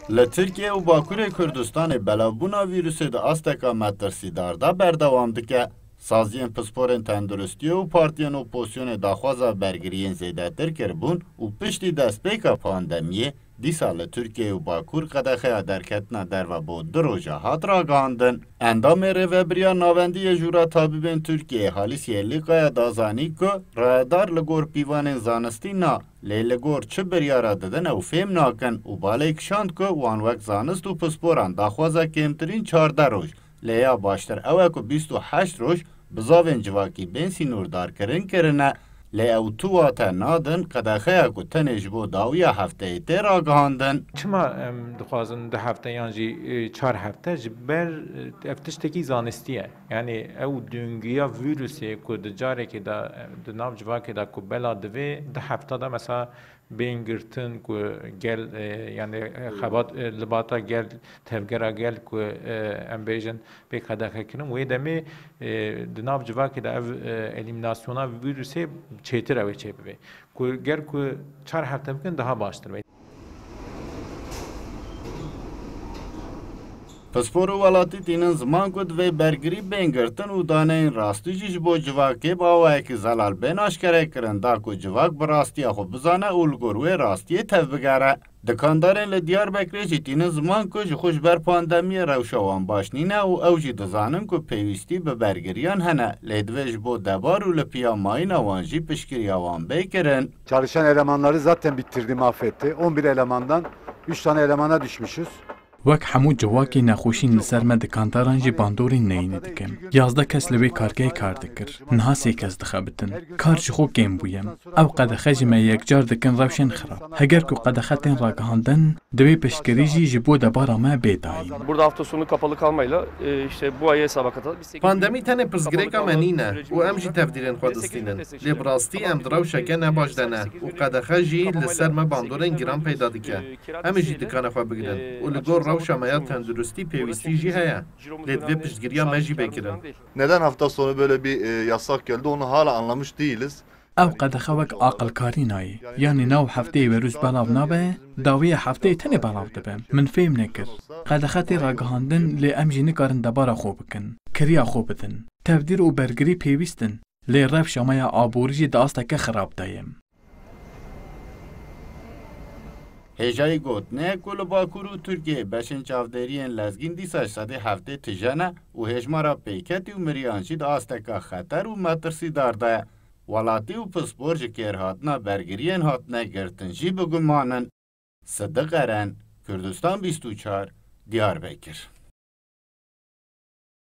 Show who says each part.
Speaker 1: لترکیه و باکوری کردستان بلابونا ویروس ده آستکا مترسیدار دا بردوام دکه. سازین پسپورن تندرستی و پارتیان اپوزیسیون داخوازا برگریین زیده تر کربون و پشتی دست پیکا پاندمیه دی سال ترکیه و باکور قدخه درکتنا در و بود دروجه هات را گاندن. اندام روبریا ناوندی جورا طبیبین ترکیه حالیس یلیقای دازانی که رایدار لگور پیوان زانستی نا لگور چه بریارا ددن او فهم ناکن و باله کشاند که وان وقت زانست و پسپوران داخوازا کمترین 14 روش لیا باشتر اوه که 28 روش بزاوین جواکی بینسی نوردار کرنه لی او تو واتا نادن قدخه اکو تنش بو داویا هفته تیر آگاهاندن.
Speaker 2: چما دخوازن ده هفته یعنی 4 هفته جبر افتشتکی زانستیه یعنی او دنگیا ویروسی که دجاره که ده ناو جواکی ده که بلا دوی ده هفته ده مثلا بینگرتن که گل یعنی خبات لباتا گل تفگرا گل که ام بیجن به قدخه کنم و دمی دناو جواکی ده الیمیناسیونا ویروسی چیتر اوی چی ببی که گر که 4 هفته بکن daha baştır.
Speaker 1: پسپور ولاتی تینن زمان کد و برگری بینگرتن و دانه این راستی جیش بو جواکی باوه که زلال بین آشکره کرن دا که جواک براستی خو بزانه اولگور و راستی تف بگره. دکاندارین لدیار بکری جی تینن زمان کج خوش بر پاندمی روشوان باشنینه و او جی دزانن که پیوستی به برگریان هنه لیدوش بو دبار و لپیا ماین وانجی پشکری آوان بیکرن.
Speaker 3: Çalışan elemanları zaten bitirdi, mahvetti. 11 elemandan 3 tane elemana düşmüşüz.
Speaker 4: وەک هەموو جواکی نەخۆشین لەسەر مە دکانتاران جی باندۆرین نەینە دکەم. 11 کەس لەوێ کارگەی کار دکرد. نها 3 کەس دخەبتن. کار ji خۆ کێم بوویم. ئەو قەدەخە جی مە یەکجار دکن ڕەوشێن خراپ. هەگەر ku قەدەخە tên ڕاگەهاندن دەوێ پشتگیری jî ji bo debara me bêdayîn.
Speaker 5: Burada hafta sonu kapalı kalmayla işte bu ayı hesaba katalım.
Speaker 6: Pandemi tenê pirsgirêka me nîne û em jî tevdîrên xwe distînin. Lê bi rastî em di rewşeke nebaş de ne û qedexe jî li ser me bandorên giran peyda dike. Em ê jî dikane xwe bigirin û li gor rewşa me ya tenduristî pêwîstî jî heye. Lê divê piştgiriya me jî bêkirin.
Speaker 7: Neden hafta sonu böyle bir yasak geldi onu hala anlamış değiliz.
Speaker 4: ئەو قەدەخە وەک ئاقلکاری نایە یانی ناو هەفتەی وەروس بەڵاو نابێ داویە هەفتەی تەنێ بەڵاو دەبێم من فێم نەکرد قەدەخە تێ ڕاگەهاندن لێ ئەم ژی نکارن دەبارە خۆ بکەن کریا خۆ بدن تەفدیر و بەرگری پێویستن لێ ڕەف شەمەیە ئابووریژی داستەکە خراپدایەم
Speaker 1: هجای گوتنه کل باکور و ترکیه بشن چافدریین لزگین دیساش ساده هفته تجانه و هجمارا پیکتی و مریانشی داستکا خطر و مترسی دارده ولاتی و پسپور جکر هاتنا برگریین هاتنا گرتنجی بگمانن صدق ارن کردستان 24 دیاربکر